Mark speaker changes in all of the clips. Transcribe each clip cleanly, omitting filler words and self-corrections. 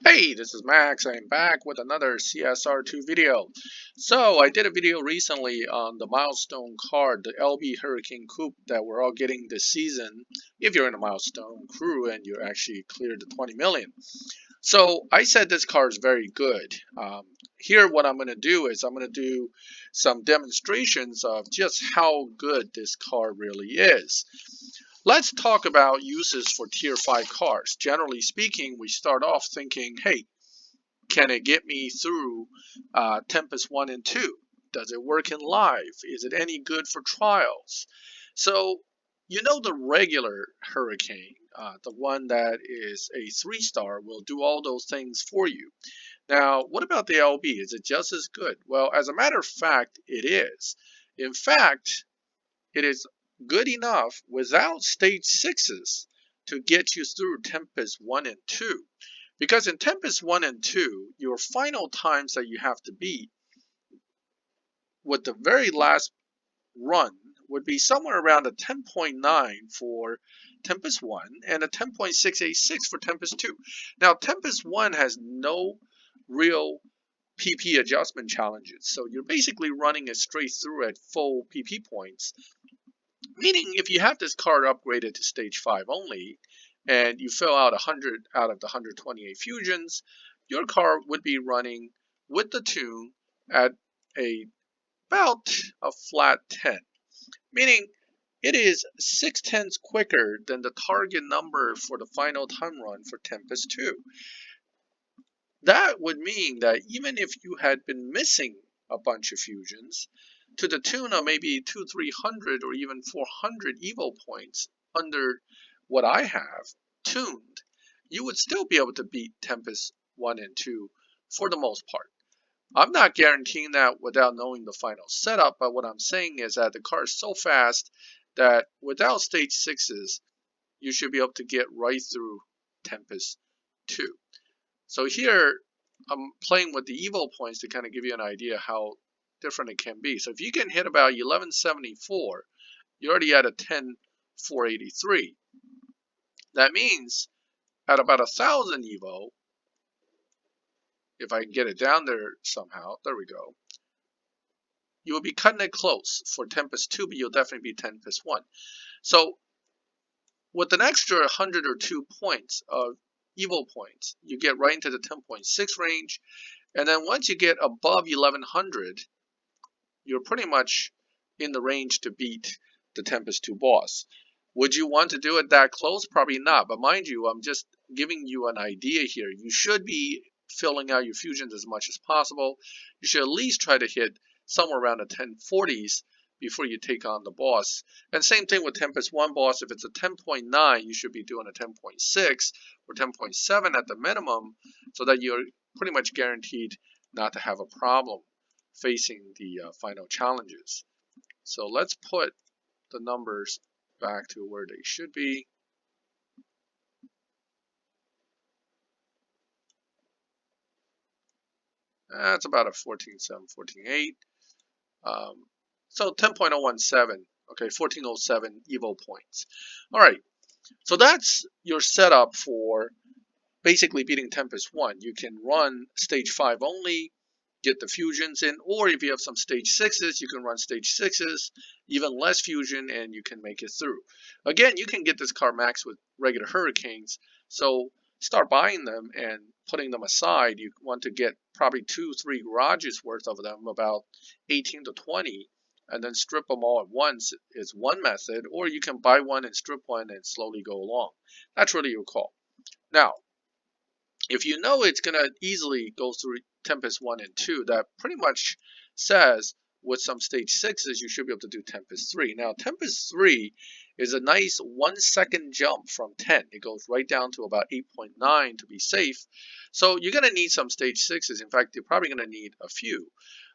Speaker 1: Hey, this is Max. I'm back with another CSR2 video. So I did a video recently on the milestone card, the LB Huracan Coupe that we're all getting this season if you're in a milestone crew and you actually cleared the 20 million. So I said this car is very good. Here what I'm going to do is I'm going to do some demonstrations of just how good this car really is. Let's talk about uses for Tier 5 cars. Generally speaking, we start off thinking, hey, can it get me through Tempest 1 and 2? Does it work in live? Is it any good for trials? So, you know, the regular Huracan, the one that is a 3-star, will do all those things for you. Now, what about the LB? Is it just as good? Well, as a matter of fact, it is. In fact, it is good enough without stage 6s to get you through Tempest 1 and 2. Because in Tempest 1 and 2, your final times that you have to beat with the very last run would be somewhere around a 10.9 for Tempest 1 and a 10.686 for Tempest 2. Now, Tempest 1 has no real PP adjustment challenges, so you're basically running it straight through at full PP points. Meaning, if you have this card upgraded to stage 5 only, and you fill out 100 out of the 128 fusions, your car would be running with the tune at about a flat 10. Meaning, it is 6/10ths quicker than the target number for the final time run for Tempest 2. That would mean that even if you had been missing a bunch of fusions, to the tune of maybe 200-300 or even 400 Evo points under what I have tuned, you would still be able to beat Tempest 1 and 2 for the most part. I'm not guaranteeing that without knowing the final setup, but what I'm saying is that the car is so fast that without stage 6s, you should be able to get right through Tempest 2. So here, I'm playing with the Evo points to kind of give you an idea how different it can be. So if you can hit about 1174, you're already at a 10,483. That means at about 1,000 Evo, if I can get it down there somehow, there we go, you will be cutting it close for Tempest 2, but you'll definitely be Tempest 1. So with an extra 100 or 2 points of Evo points, you get right into the 10.6 range. And then once you get above 1100, you're pretty much in the range to beat the Tempest 2 boss. Would you want to do it that close? Probably not. But mind you, I'm just giving you an idea here. You should be filling out your fusions as much as possible. You should at least try to hit somewhere around the 1040s before you take on the boss. And same thing with Tempest 1 boss. If it's a 10.9, you should be doing a 10.6 or 10.7 at the minimum, so that you're pretty much guaranteed not to have a problem facing the final challenges. So let's put the numbers back to where they should be. That's about a 14.7, 14.8. So 10.017, okay, 1407 Evo points. All right, so that's your setup for basically beating Tempest 1. You can run stage 5 only, get the fusions in, or if you have some stage 6s, you can run stage 6s, even less fusion, and you can make it through. Again, you can get this car max with regular Huracans, so start buying them and putting them aside. You want to get probably 2-3 garages worth of them, about 18 to 20, and then strip them all at once is one method, or you can buy one and strip one and slowly go along. That's really your call. Now, if you know it's going to easily go through Tempest 1 and 2, that pretty much says with some stage 6s, you should be able to do Tempest 3. Now, Tempest 3 is a nice 1 second jump from 10. It goes right down to about 8.9 to be safe. So you're going to need some stage 6s. In fact, you're probably going to need a few.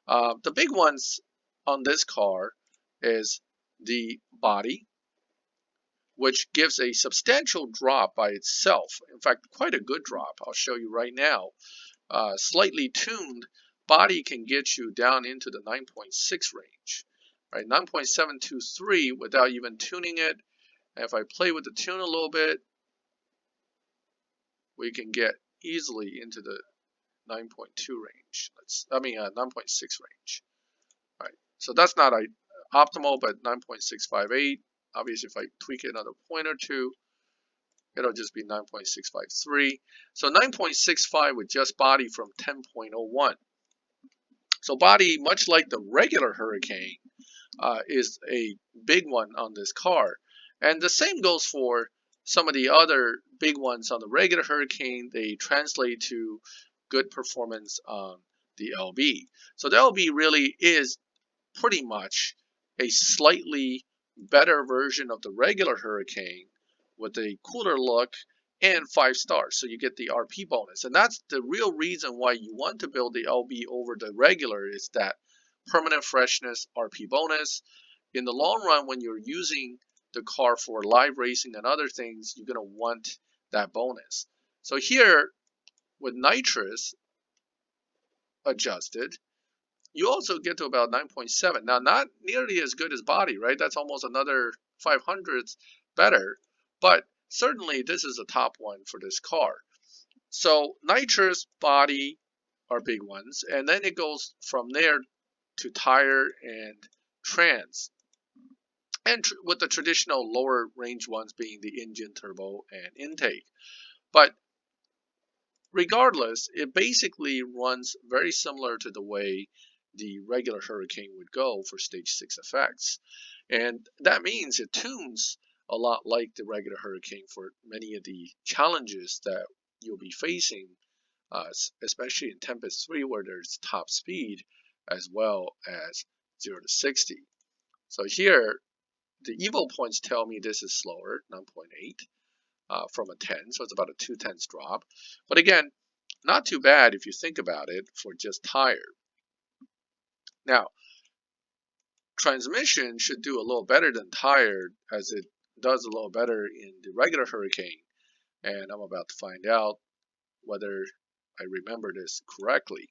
Speaker 1: The big ones on this car is the body, which gives a substantial drop by itself. In fact, quite a good drop. I'll show you right now. Slightly tuned body can get you down into the 9.6 range, right? 9.723 without even tuning it. And if I play with the tune a little bit, we can get easily into the 9.2 range. 9.6 range. All right, so that's not optimal, but 9.658. Obviously, if I tweak it another point or two, it'll just be 9.653. So 9.65 with just body from 10.01. So body, much like the regular Huracan, is a big one on this car. And the same goes for some of the other big ones on the regular Huracan. They translate to good performance on the LB. So the LB really is pretty much a slightly better version of the regular Huracan with a cooler look and 5 stars. So you get the RP bonus. And that's the real reason why you want to build the LB over the regular, is that permanent freshness RP bonus. In the long run, when you're using the car for live racing and other things, you're going to want that bonus. So here, with nitrous adjusted, you also get to about 9.7. Now, not nearly as good as body, right? That's almost another 500ths better, but certainly this is a top one for this car. So nitrous, body are big ones, and then it goes from there to tire and trans, and with the traditional lower range ones being the engine, turbo, and intake. But regardless, it basically runs very similar to the way the regular Huracan would go for stage 6 effects. And that means it tunes a lot like the regular Huracan for many of the challenges that you'll be facing, especially in Tempest 3, where there's top speed as well as 0 to 60. So here, the Evo points tell me this is slower, 9.8 from a 10, so it's about a 0.2 drop. But again, not too bad if you think about it for just tire. Now, transmission should do a little better than tire, as it does a little better in the regular Huracan. And I'm about to find out whether I remember this correctly.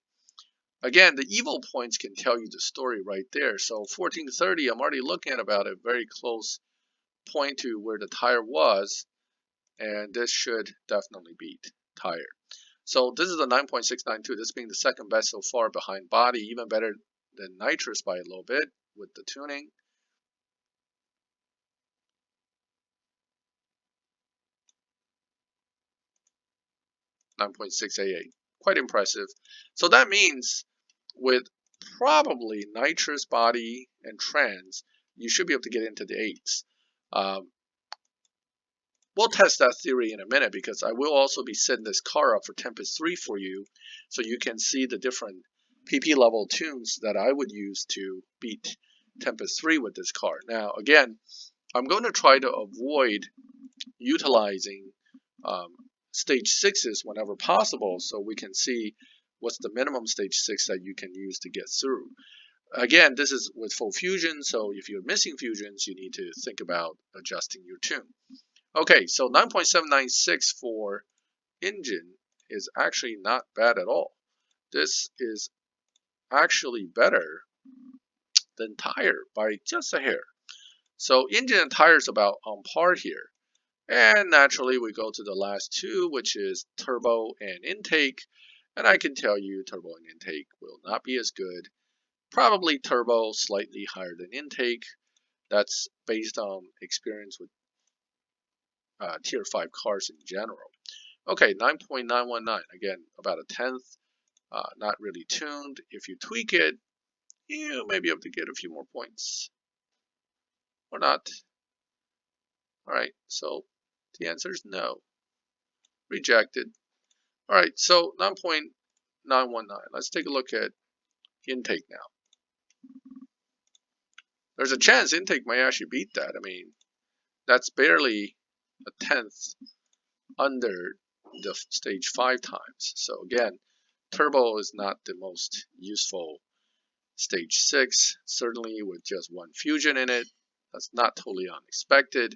Speaker 1: Again, the Evo points can tell you the story right there. So 1430, I'm already looking at about a very close point to where the tire was, and this should definitely beat tire. So this is a 9.692, this being the second best so far behind body, even better than nitrous by a little bit with the tuning. .688, quite impressive. So that means with probably nitrous, body, and trans, you should be able to get into the 8s. We'll test that theory in a minute, because I will also be setting this car up for Tempest 3 for you, so you can see the different PP level tunes that I would use to beat Tempest 3 with this car. Now, again, I'm going to try to avoid utilizing stage 6s whenever possible, so we can see what's the minimum stage 6 that you can use to get through. Again, this is with full fusion, so if you're missing fusions, you need to think about adjusting your tune. Okay, so 9.796 for engine is actually not bad at all. This is actually better than tire by just a hair. So engine and tire is about on par here. And naturally, we go to the last two, which is turbo and intake. And I can tell you turbo and intake will not be as good. Probably turbo slightly higher than intake. That's based on experience with tier 5 cars in general. Okay, 9.919, again, about a 10th. Not really tuned. If you tweak it, you may be able to get a few more points. Or not. Alright, so the answer is no. Rejected. Alright, so 9.919. Let's take a look at intake now. There's a chance intake may actually beat that. I mean, that's barely a 10th under the stage 5 times. So again, turbo is not the most useful stage 6, certainly with just one fusion in it. That's not totally unexpected.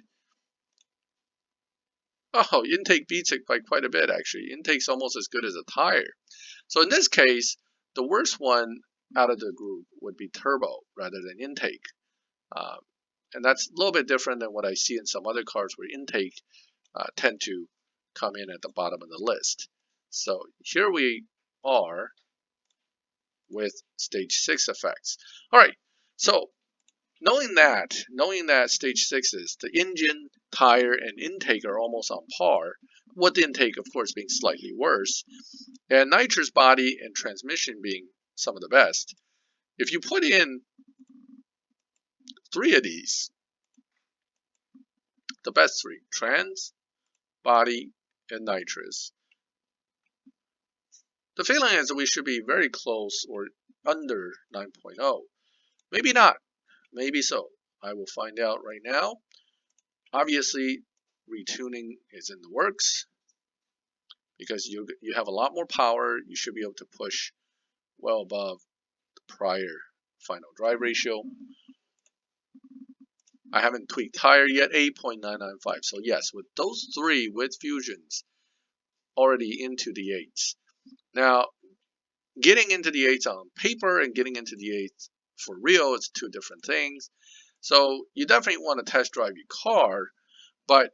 Speaker 1: Oh, intake beats it by quite a bit, actually. Intake's almost as good as a tire. So in this case, the worst one out of the group would be turbo rather than intake. And that's a little bit different than what I see in some other cars where intake tend to come in at the bottom of the list. So here we are with stage 6 effects. All right, so knowing that stage 6 is the engine, tire, and intake are almost on par, with the intake, of course, being slightly worse, and nitrous body and transmission being some of the best. If you put in 3 of these, the best 3, trans, body, and nitrous, the feeling is that we should be very close or under 9.0. Maybe not. Maybe so. I will find out right now. Obviously, retuning is in the works because you have a lot more power. You should be able to push well above the prior final drive ratio. I haven't tweaked tire yet, 8.995. So yes, with those 3 with fusions already into the 8s. Now, getting into the 8s on paper and getting into the 8s for real is 2 different things. So you definitely want to test drive your car, but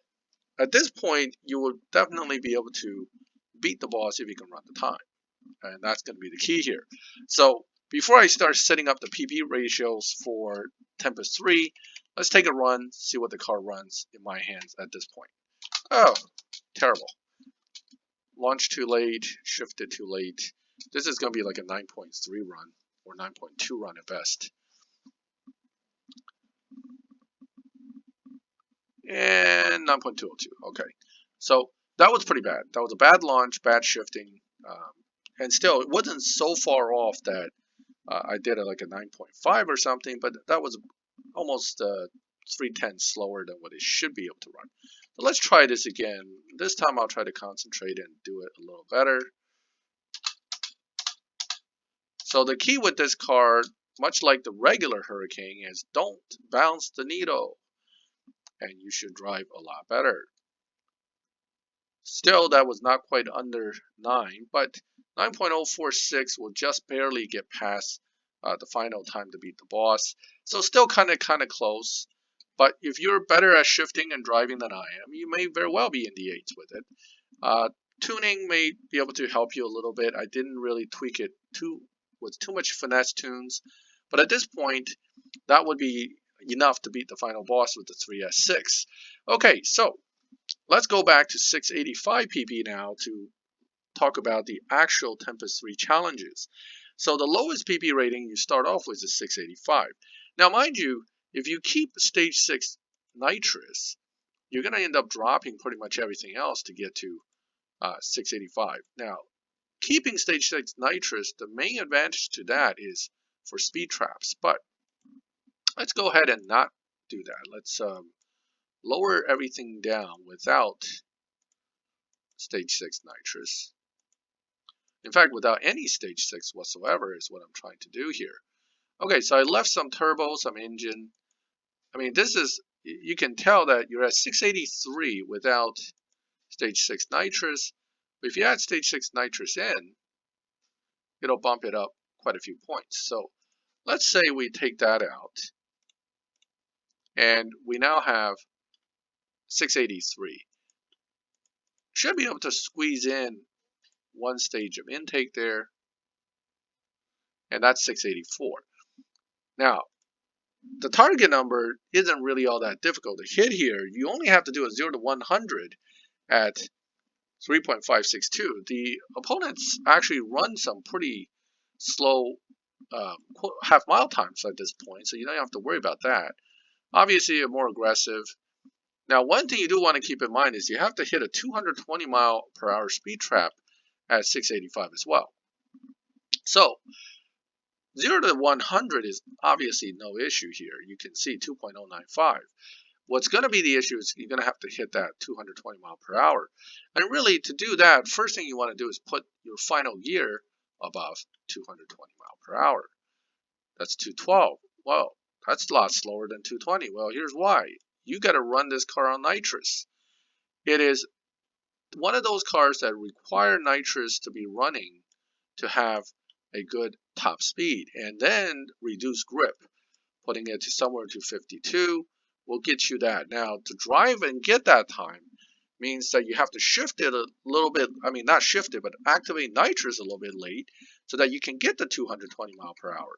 Speaker 1: at this point, you will definitely be able to beat the boss if you can run the time. And that's going to be the key here. So before I start setting up the PP ratios for Tempest 3, let's take a run, see what the car runs in my hands at this point. Oh, terrible. Launched too late, shifted too late. This is going to be like a 9.3 run or 9.2 run at best. And 9.202. Okay, so that was pretty bad. That was a bad launch, bad shifting, and still it wasn't so far off that I did it like a 9.5 or something, but that was almost 3/10 slower than what it should be able to run. So let's try this again. This time I'll try to concentrate and do it a little better. So the key with this car, much like the regular Huracan, is don't bounce the needle, and you should drive a lot better. Still, that was not quite under 9, but 9.046 will just barely get past the final time to beat the boss. So still kind of close. But if you're better at shifting and driving than I am, you may very well be in the 8s with it. Tuning may be able to help you a little bit. I didn't really tweak it with too much finesse tunes. But at this point, that would be enough to beat the final boss with the 3S6. Okay, so let's go back to 685 pp now to talk about the actual Tempest 3 challenges. So the lowest pp rating you start off with is 685. Now mind you, if you keep stage 6 nitrous, you're going to end up dropping pretty much everything else to get to 685. Now, keeping stage 6 nitrous, the main advantage to that is for speed traps. But let's go ahead and not do that. Let's lower everything down without stage 6 nitrous. In fact, without any stage 6 whatsoever is what I'm trying to do here. Okay, so I left some turbo, some engine. I mean, this is, you can tell that you're at 683 without stage 6 nitrous. But if you add stage 6 nitrous in, it'll bump it up quite a few points. So let's say we take that out. And we now have 683. Should be able to squeeze in 1 stage of intake there. And that's 684. Now, the target number isn't really all that difficult to hit here. You only have to do a 0 to 100 at 3.562. The opponents actually run some pretty slow half-mile times at this point, so you don't have to worry about that. Obviously, you're more aggressive. Now, one thing you do want to keep in mind is you have to hit a 220 mile per hour speed trap at 685 as well. So 0 to 100 is obviously no issue here. You can see 2.095. What's going to be the issue is you're going to have to hit that 220 mile per hour. And really, to do that, first thing you want to do is put your final gear above 220 mile per hour. That's 212. Well, that's a lot slower than 220. Well, here's why. You got to run this car on nitrous. It is one of those cars that require nitrous to be running to have a good top speed, and then reduce grip. Putting it to somewhere to 52 will get you that. Now, to drive and get that time means that you have to shift it a little bit. I mean, not shift it, but activate nitrous a little bit late so that you can get the 220 mile per hour.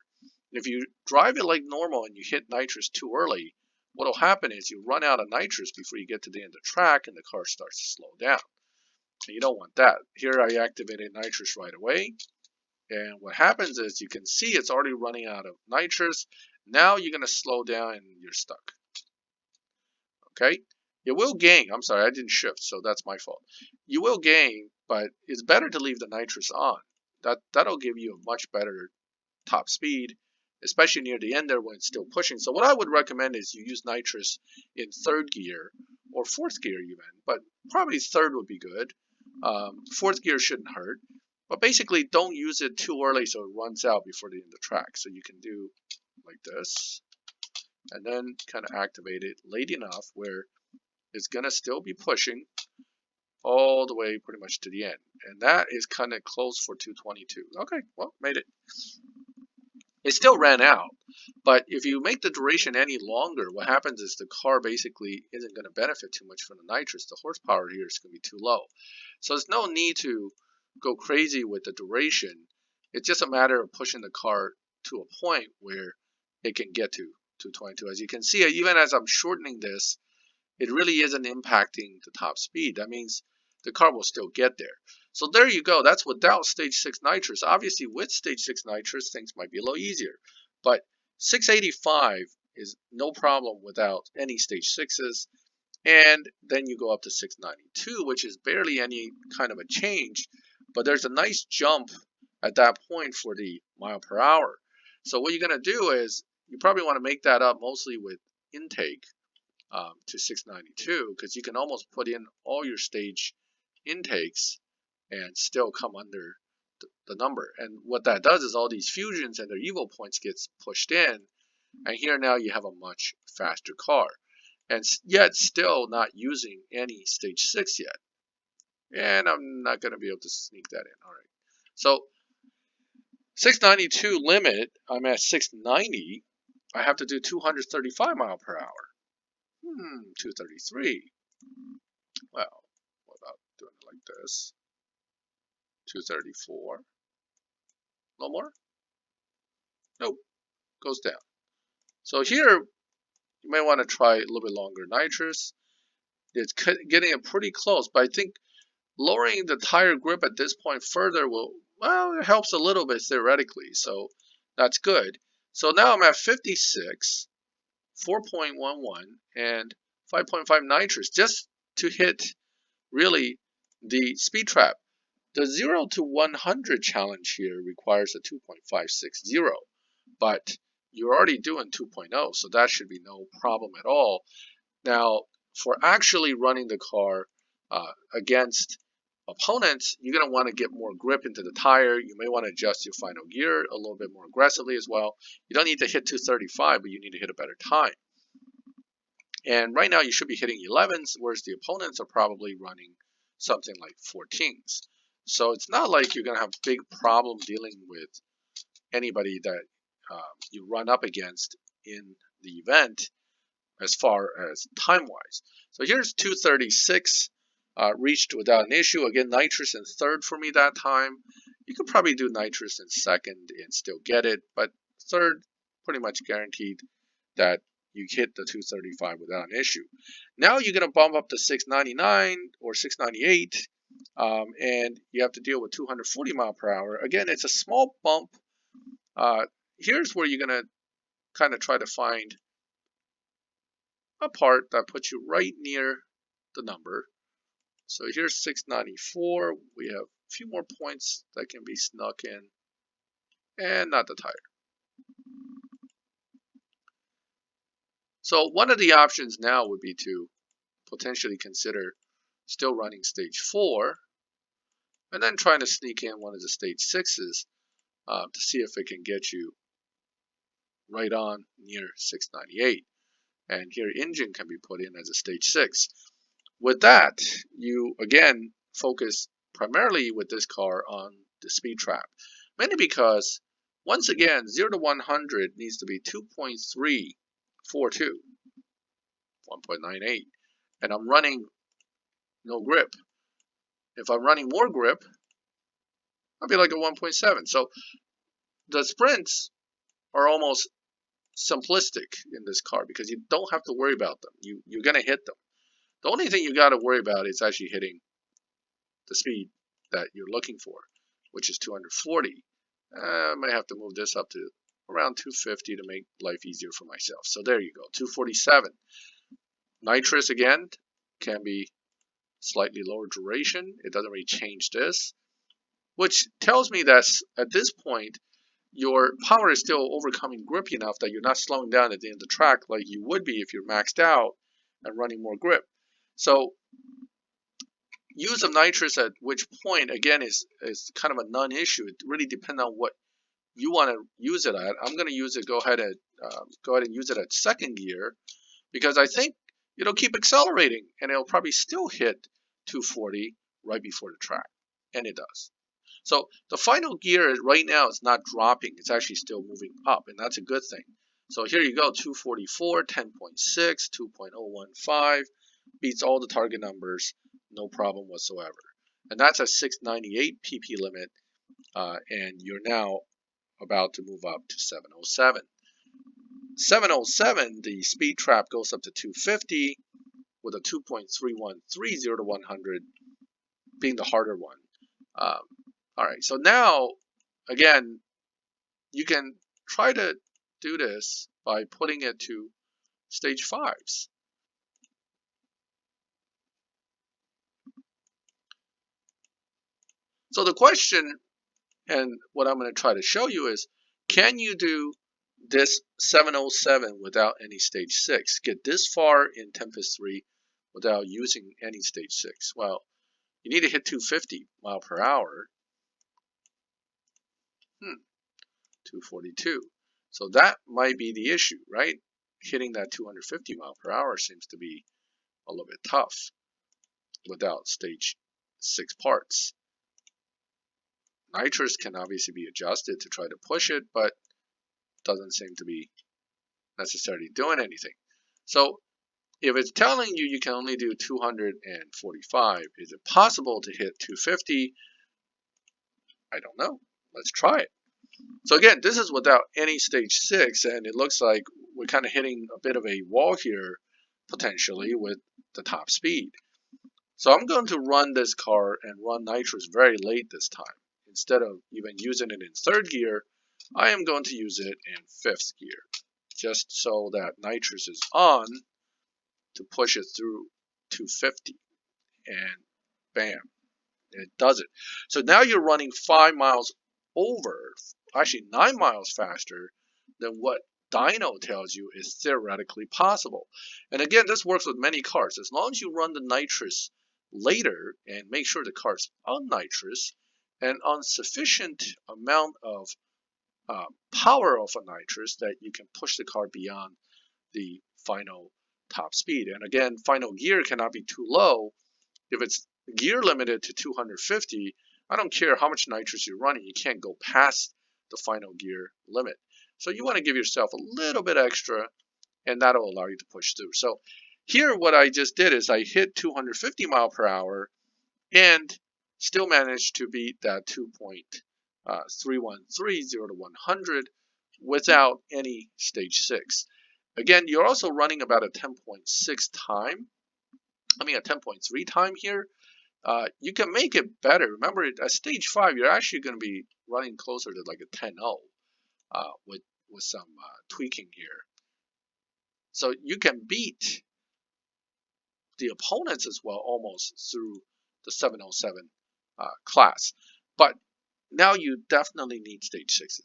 Speaker 1: And if you drive it like normal and you hit nitrous too early, what will happen is you run out of nitrous before you get to the end of the track and the car starts to slow down. And you don't want that. Here I activated nitrous right away. And what happens is you can see it's already running out of nitrous. Now you're going to slow down and you're stuck. Okay? It will gain. I'm sorry, I didn't shift, so that's my fault. You will gain, but it's better to leave the nitrous on. That'll give you a much better top speed, especially near the end there when it's still pushing. So what I would recommend is you use nitrous in third gear or fourth gear even, but probably third would be good. Fourth gear shouldn't hurt, but basically don't use it too early so it runs out before the end of the track. So you can do like this and then kind of activate it late enough where it's going to still be pushing all the way pretty much to the end. And that is kind of close for 222. Okay, well, made it. It still ran out, but if you make the duration any longer, what happens is the car basically isn't going to benefit too much from the nitrous. The horsepower here is going to be too low. So there's no need to go crazy with the duration. It's just a matter of pushing the car to a point where it can get to 222. As you can see, even as I'm shortening this, it really isn't impacting the top speed. That means the car will still get there. So there you go. That's without stage 6 nitrous. Obviously, with stage 6 nitrous, things might be a little easier. But 685 is no problem without any stage 6s. And then you go up to 692, which is barely any kind of a change. But there's a nice jump at that point for the mile per hour. So what you're going to do is you probably want to make that up mostly with intake to 692, because you can almost put in all your stage intakes and still come under the number. And what that does is all these fusions and their evo points gets pushed in, and here now you have a much faster car, and yet still not using any stage 6 yet. And I'm not going to be able to sneak that in. All right, so 692 limit, I'm at 690. I have to do 235 mile per hour. 233. Well, what about doing it like this? 234. No more? Nope. Goes down. So here, you may want to try a little bit longer nitrous. It's getting it pretty close, but I think lowering the tire grip at this point further will, well, it helps a little bit theoretically, so that's good. So now I'm at 56, 4.11, and 5.5 nitrous, just to hit really the speed trap. The 0 to 100 challenge here requires a 2.560, but you're already doing 2.0, so that should be no problem at all. Now, for actually running the car against opponents, you're going to want to get more grip into the tire. You may want to adjust your final gear a little bit more aggressively as well. You don't need to hit 235, but you need to hit a better time. And right now you should be hitting 11s, whereas the opponents are probably running something like 14s. So it's not like you're going to have a big problem dealing with anybody that you run up against in the event as far as time-wise. So here's 236 reached without an issue. Again, nitrous in third for me that time. You could probably do nitrous in second and still get it, but third, pretty much guaranteed that you hit the 235 without an issue. Now you're going to bump up to 699 or 698, and you have to deal with 240 mile per hour. Again, it's a small bump. Here's where you're going to kind of try to find a part that puts you right near the number. So here's 694. We have a few more points that can be snuck in, and not the tire. So one of the options now would be to potentially consider still running stage 4 and then trying to sneak in one of the stage 6s to see if it can get you right on near 698. And here engine can be put in as a stage 6. With that, you again focus primarily with this car on the speed trap, mainly because once again 0 to 100 needs to be 2.342, 1.98, and I'm running no grip. If I'm running more grip, I'll be like a 1.7. So the sprints are almost simplistic in this car because you don't have to worry about them. You're going to hit them. The only thing you got to worry about is actually hitting the speed that you're looking for, which is 240. I might have to move this up to around 250 to make life easier for myself. So there you go, 247. Nitrous again can be slightly lower duration. It doesn't really change this, which tells me that at this point your power is still overcoming grip enough that you're not slowing down at the end of the track like you would be if you're maxed out and running more grip. So use of nitrous at which point again is kind of a non-issue. It really depends on what you want to use it at. I'm going to use it. Go ahead and use it at second gear because I think it'll keep accelerating and it'll probably still hit 240 right before the track, and it does. So the final gear right now is not dropping. It's actually still moving up, and that's a good thing. So here you go, 244, 10.6, 2.015, beats all the target numbers, no problem whatsoever. And that's a 698 PP limit, and you're now about to move up to 707. 707, the speed trap goes up to 250 with a 2.3130 to 100 being the harder one. All right, so now, again, you can try to do this by putting it to stage 5s. So the question, and what I'm going to try to show you is, can you do this 707 without any stage 6? Get this far in Tempest 3 without using any stage 6? Well, you need to hit 250 mile per hour. 242. So that might be the issue, right? Hitting that 250 mile per hour seems to be a little bit tough without stage 6 parts. Nitrous can obviously be adjusted to try to push it, but doesn't seem to be necessarily doing anything. So if it's telling you you can only do 245, is it possible to hit 250? I don't know. Let's try it. So again, this is without any stage 6, and it looks like we're kind of hitting a bit of a wall here, potentially, with the top speed. So I'm going to run this car and run nitrous very late this time. Instead of even using it in third gear, I am going to use it in fifth gear, just so that nitrous is on to push it through 250, and bam, it does it. So now you're running 5 miles over, actually 9 miles faster than what dyno tells you is theoretically possible. And again, this works with many cars. As long as you run the nitrous later and make sure the car's on nitrous and on sufficient amount of power of a nitrous that you can push the car beyond the final top speed. And again, final gear cannot be too low. If it's gear limited to 250, I don't care how much nitrous you're running, you can't go past the final gear limit. So you want to give yourself a little bit extra, and that'll allow you to push through. So here what I just did is I hit 250 mile per hour and still managed to beat that 2.3130 to 100 without any stage 6. Again, you're also running about a 10.6 time. I mean a 10.3 time here. You can make it better. Remember, at stage 5, you're actually going to be running closer to like a 10.0 with some tweaking here. So you can beat the opponents as well almost through the 707 class. But now you definitely need stage 6s.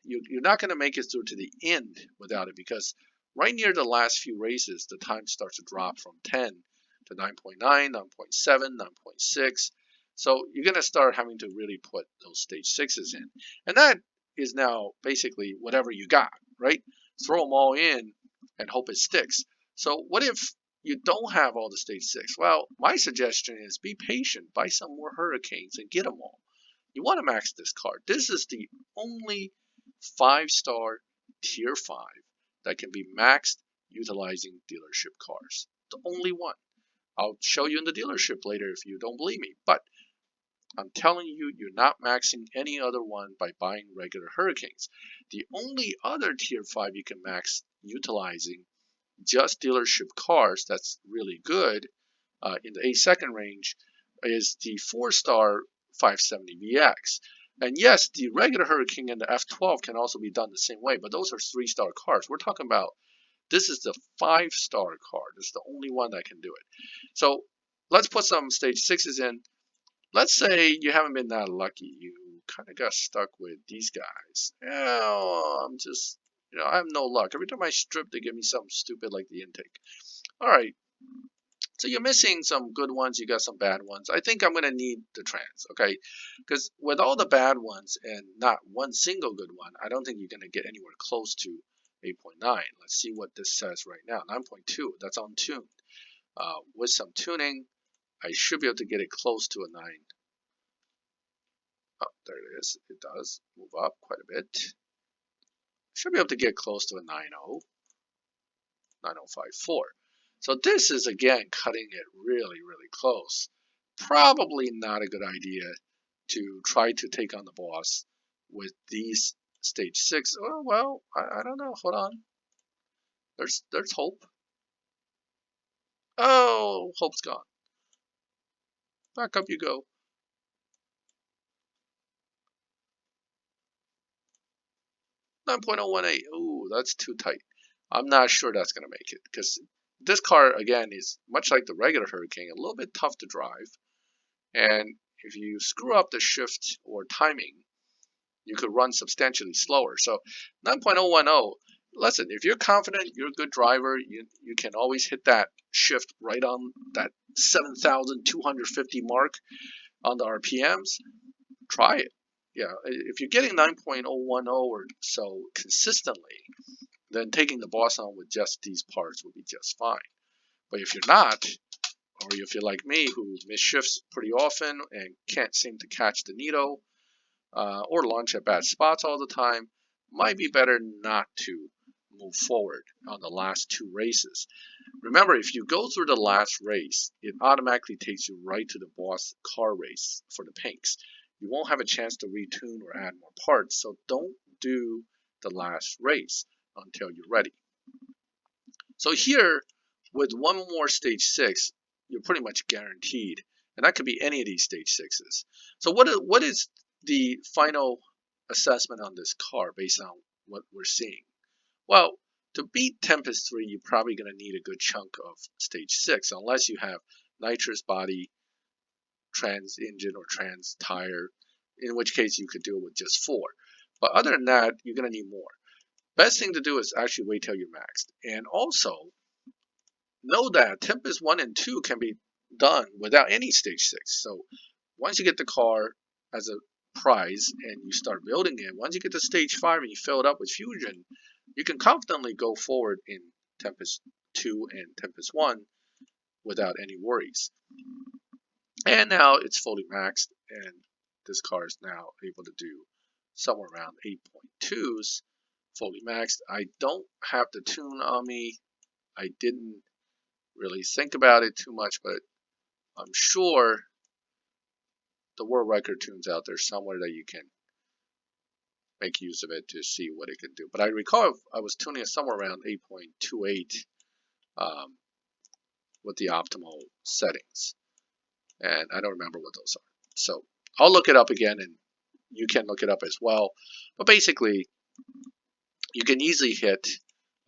Speaker 1: You're not going to make it through to the end without it, because right near the last few races, the time starts to drop from 10 to 9.9, 9.7, 9.6. So you're going to start having to really put those stage 6s in. And that is now basically whatever you got, right? Throw them all in and hope it sticks. So what if you don't have all the stage 6? Well, my suggestion is be patient, buy some more Hurricanes and get them all. You want to max this car. This is the only 5-star tier 5 that can be maxed utilizing dealership cars. The only one. I'll show you in the dealership later if you don't believe me. But I'm telling you, you're not maxing any other one by buying regular Hurricanes. The only other Tier 5 you can max utilizing just dealership cars that's really good in the 8-second range is the 4-star 570VX. And yes, the regular Hurricane and the F12 can also be done the same way, but those are 3-star cars. We're talking about this is the 5-star car. This is the only one that can do it. So let's put some stage 6s in. Let's say you haven't been that lucky. You kind of got stuck with these guys. I'm just, I have no luck. Every time I strip, they give me something stupid like the intake. All right. So you're missing some good ones. You got some bad ones. I think I'm going to need the trans, okay? Because with all the bad ones and not one single good one, I don't think you're going to get anywhere close to 8.9. Let's see what this says right now. 9.2. That's untuned. With some tuning, I should be able to get it close to a 9. Oh, there it is. It does move up quite a bit. Should be able to get close to a 9.0, 9.054. So this is, again, cutting it really, really close. Probably not a good idea to try to take on the boss with these stage 6. Oh, well, I don't know. Hold on. There's hope. Oh, hope's gone. Back up you go. 9.018. Ooh, that's too tight. I'm not sure that's going to make it because this car, again, is much like the regular Hurricane, a little bit tough to drive. And if you screw up the shift or timing, you could run substantially slower. So 9.010, listen, if you're confident, you're a good driver, you can always hit that shift right on that 7,250 mark on the RPMs. Try it. Yeah, if you're getting 9.010 or so consistently, then taking the boss on with just these parts will be just fine. But if you're not, or if you're like me who misshifts pretty often and can't seem to catch the needle or launch at bad spots all the time, might be better not to move forward on the last 2 races. Remember, if you go through the last race, it automatically takes you right to the boss car race for the pinks. You won't have a chance to retune or add more parts, so don't do the last race until you're ready. So here, with one more stage 6, you're pretty much guaranteed, and that could be any of these stage 6s. So what is the final assessment on this car based on what we're seeing? Well, to beat Tempest 3, you're probably going to need a good chunk of stage 6, unless you have nitrous body, trans engine, or trans tire, in which case you could do it with just 4. But other than that, you're going to need more. Best thing to do is actually wait till you're maxed. And also, know that Tempest 1 and 2 can be done without any stage 6. So once you get the car as a prize and you start building it, once you get to stage 5 and you fill it up with fusion, you can confidently go forward in Tempest 2 and Tempest 1 without any worries. And now it's fully maxed, and this car is now able to do somewhere around 8.2s fully maxed. I don't have the tune on me. I didn't really think about it too much, but I'm sure the world record tunes out there somewhere that you can make use of it to see what it can do. But I recall I was tuning it somewhere around 8.28 with the optimal settings, and I don't remember what those are. So I'll look it up again, and you can look it up as well. But basically, you can easily hit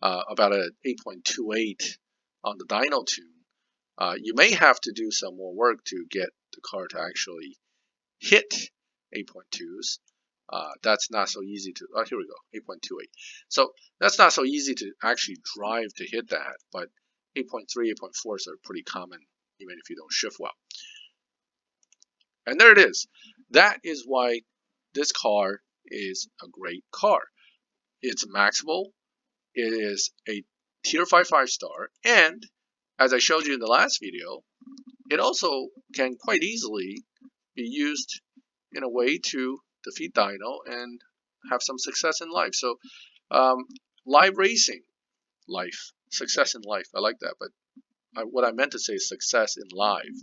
Speaker 1: about an 8.28 on the dyno tune. You may have to do some more work to get the car to actually hit 8.2s. That's not so easy to, oh, here we go, 8.28. So that's not so easy to actually drive to hit that, but 8.3, 8.4s are pretty common even if you don't shift well. And there it is. That is why this car is a great car. It's maxable. It is a tier 5 5-star, and as I showed you in the last video, it also can quite easily be used in a way to defeat dyno and have some success in life. So live racing life, success in life, I like that, but what I meant to say is success in live.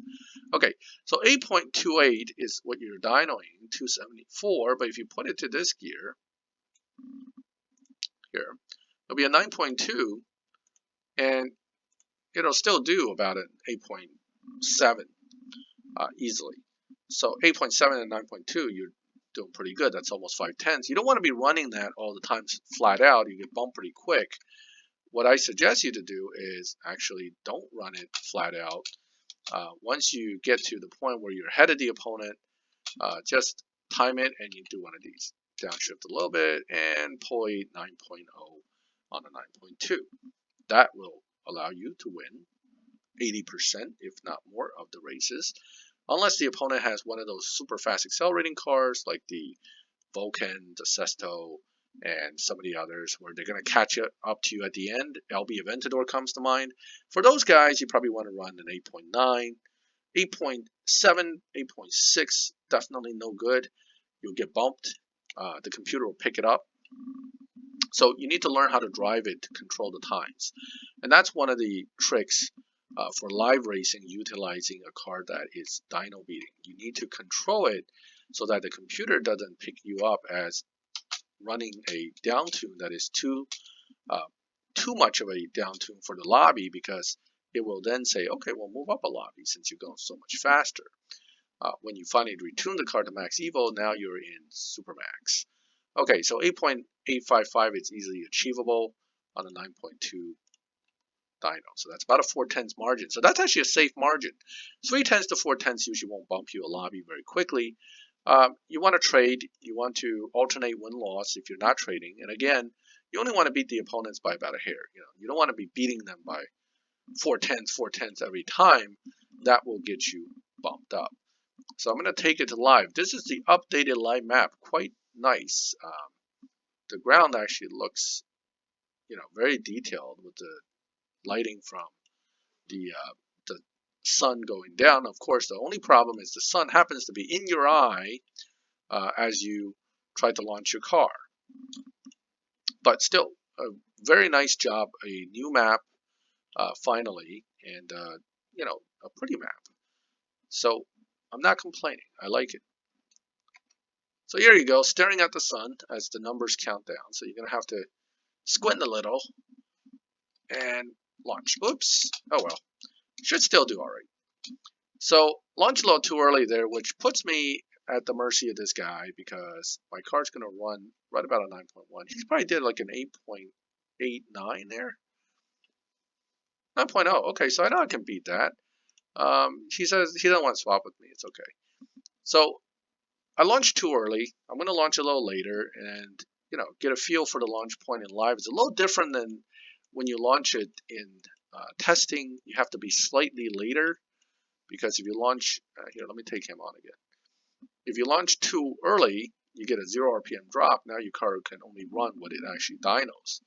Speaker 1: Okay, so 8.28 is what you're dynoing, 274, but if you put it to this gear, here, it'll be a 9.2, and it'll still do about an 8.7 easily. So 8.7 and 9.2, you're doing pretty good. That's almost 5/10. You don't want to be running that all the time flat out. You get bumped pretty quick. What I suggest you to do is actually don't run it flat out. Once you get to the point where you're ahead of the opponent, just time it and you do one of these. Downshift a little bit and point 9.0 on a 9.2. That will allow you to win 80%, if not more, of the races. Unless the opponent has one of those super fast accelerating cars like the Vulcan, the Sesto, and some of the others where they're going to catch up to you at the end. LB Aventador comes to mind. For those guys, you probably want to run an 8.9, 8.7, 8.6, definitely no good. You'll get bumped. The computer will pick it up. So you need to learn how to drive it to control the times. And that's one of the tricks for live racing, utilizing a car that is dyno beating. You need to control it so that the computer doesn't pick you up as running a down tune that is too much of a down tune for the lobby, because it will then say, okay, we'll move up a lobby since you're going so much faster. When you finally retune the car to max evo, now you're in supermax. Okay, so 8.855 is easily achievable on a 9.2 dyno. So that's about a 4/10 margin. So that's actually a safe margin. 3/10 to 4/10 usually won't bump you a lobby very quickly. You want to trade. You want to alternate win-loss if you're not trading. And again, you only want to beat the opponents by about a hair. You don't want to be beating them by 4/10 every time. That will get you bumped up. So I'm going to take it to live. This is the updated live map. Quite nice. The ground actually looks, very detailed with the lighting from the sun going down. Of course, the only problem is the sun happens to be in your eye as you try to launch your car. But still, a very nice job. A new map, finally, and a pretty map. So I'm not complaining. I like it. So here you go, staring at the sun as the numbers count down. So you're going to have to squint a little and launch. Oops. Oh well. Should still do all right. So launch a little too early there, which puts me at the mercy of this guy because my car's going to run right about a 9.1. He probably did like an 8.89 there. 9.0. Okay, so I know I can beat that. He says he doesn't want to swap with me. It's okay. So I launched too early. I'm going to launch a little later and, get a feel for the launch point in live. It's a little different than when you launch it in testing. You have to be slightly later because if you launch, here, let me take him on again. If you launch too early, you get a 0 RPM drop. Now your car can only run what it actually dynos.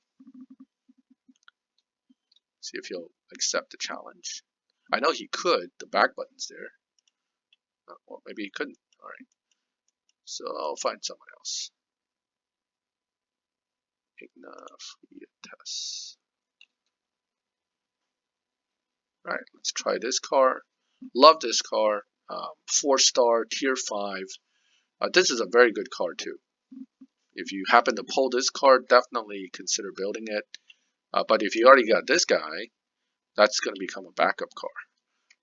Speaker 1: See if he'll accept the challenge. I know he could. The back button's there. Well, maybe he couldn't. All right. So I'll find someone else. Test. All right, let's try this car. Love this car. 4-star, tier 5. This is a very good car too. If you happen to pull this car, definitely consider building it. But if you already got this guy, that's going to become a backup car.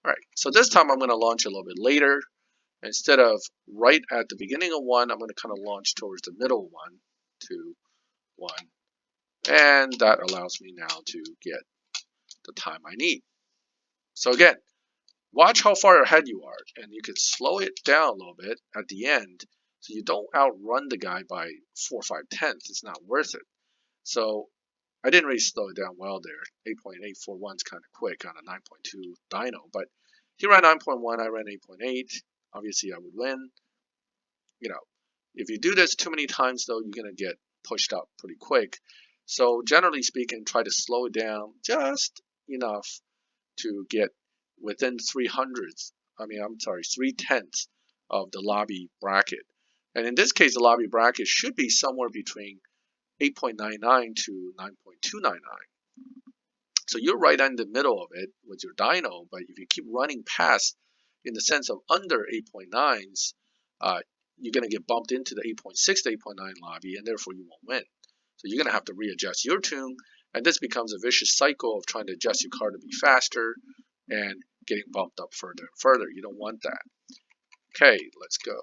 Speaker 1: All right, so this time I'm going to launch a little bit later. Instead of right at the beginning of one, I'm going to kind of launch towards the middle of 1, 2, 1. And that allows me now to get the time I need. So again, watch how far ahead you are, and you can slow it down a little bit at the end so you don't outrun the guy by 4 or 5/10. It's not worth it. So I didn't really slow it down well there. 8.841 is kind of quick on a 9.2 dyno, but he ran 9.1, I ran 8.8. Obviously, I would win. If you do this too many times, though, you're going to get pushed up pretty quick. So generally speaking, try to slow it down just enough to get within 3/10 of the lobby bracket. And in this case, the lobby bracket should be somewhere between 8.99 to 9.299. So you're right in the middle of it with your dyno, but if you keep running past in the sense of under 8.9s, you're going to get bumped into the 8.6 to 8.9 lobby, and therefore you won't win. So you're going to have to readjust your tune, and this becomes a vicious cycle of trying to adjust your car to be faster and getting bumped up further and further. You don't want that. Okay, let's go.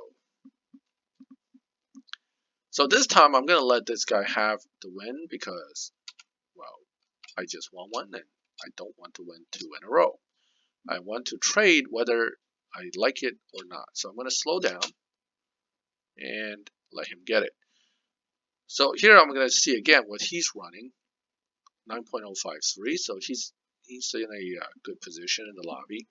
Speaker 1: So this time I'm going to let this guy have the win because, well, I just won one and I don't want to win 2 in a row. I want to trade whether I like it or not. So I'm going to slow down and let him get it. So here I'm going to see again what he's running, 9.053. So he's in a good position in the lobby.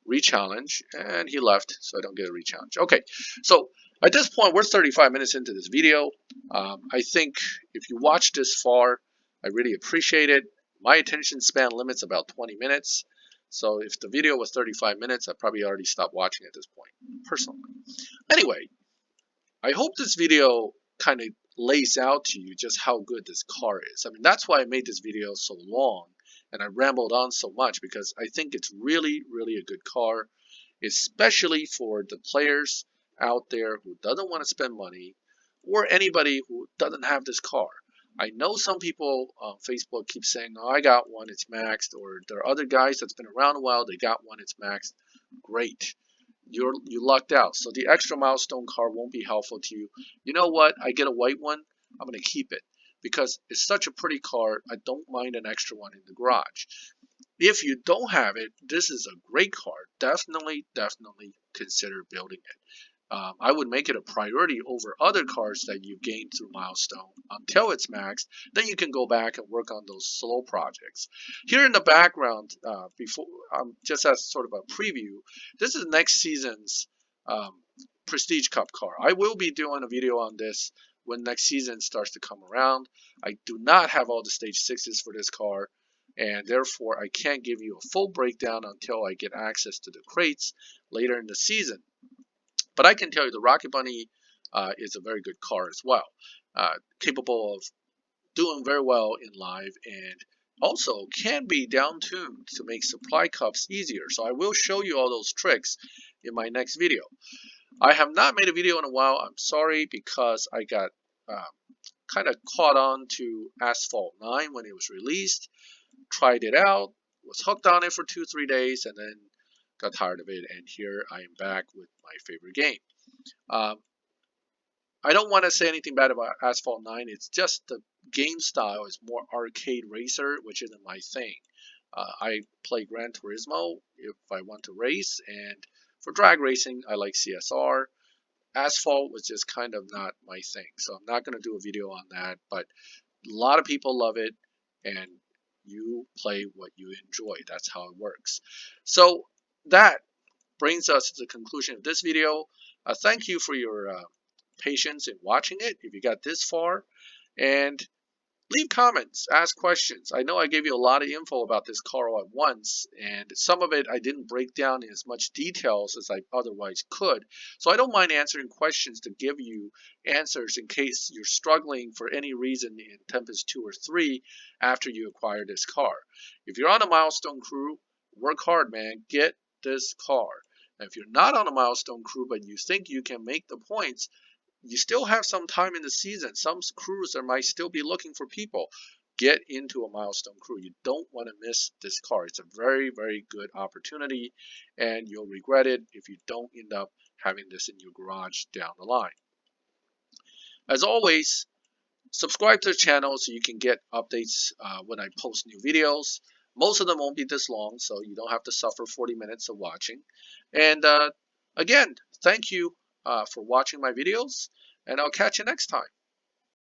Speaker 1: Rechallenge, and he left, so I don't get a rechallenge. Okay, so at this point, we're 35 minutes into this video. I think if you watched this far, I really appreciate it. My attention span limit's about 20 minutes. So if the video was 35 minutes, I'd probably already stopped watching at this point, personally. Anyway, I hope this video kind of lays out to you just how good this car is. I mean, that's why I made this video so long and I rambled on so much, because I think it's really, really a good car, especially for the players out there who doesn't want to spend money or anybody who doesn't have this car. I know some people on Facebook keep saying, oh, I got one, it's maxed, or there are other guys that's been around a while, they got one, it's maxed. Great. You lucked out. So the extra milestone car won't be helpful to you. You know what? I get a white one, I'm going to keep it because it's such a pretty car. I don't mind an extra one in the garage. If you don't have it, this is a great car. Definitely consider building it. I would make it a priority over other cars that you gained through milestone until it's maxed. Then you can go back and work on those slow projects. Here in the background, before just as sort of a preview, this is next season's Prestige Cup car. I will be doing a video on this when next season starts to come around. I do not have all the stage 6s for this car, and therefore I can't give you a full breakdown until I get access to the crates later in the season. But I can tell you the Rocket Bunny is a very good car as well, capable of doing very well in live, and also can be down-tuned to make supply cups easier. So I will show you all those tricks in my next video. I have not made a video in a while. I'm sorry, because I got kind of caught on to Asphalt 9 when it was released, tried it out, was hooked on it for 2-3 days, and then got tired of it, and here I am back with my favorite game. I don't want to say anything bad about Asphalt 9. It's just the game style is more arcade racer, which isn't my thing. I play Gran Turismo if I want to race, and for drag racing, I like CSR. Asphalt was just kind of not my thing, so I'm not going to do a video on that, but a lot of people love it, and you play what you enjoy. That's how it works. So that brings us to the conclusion of this video. Thank you for your patience in watching it, if you got this far, and leave comments, ask questions. I know I gave you a lot of info about this car all at once, and some of it I didn't break down in as much details as I otherwise could, so I don't mind answering questions to give you answers in case you're struggling for any reason in Tempest 2 or 3 after you acquire this car. If you're on a milestone crew, work hard, man. Get this car. And if you're not on a milestone crew but you think you can make the points, you still have some time in the season. Some crews that might still be looking for people. Get into a milestone crew. You don't want to miss this car. It's a very, very good opportunity, and you'll regret it if you don't end up having this in your garage down the line. As always, subscribe to the channel so you can get updates when I post new videos. Most of them won't be this long, so you don't have to suffer 40 minutes of watching. And again, thank you for watching my videos, and I'll catch you next time.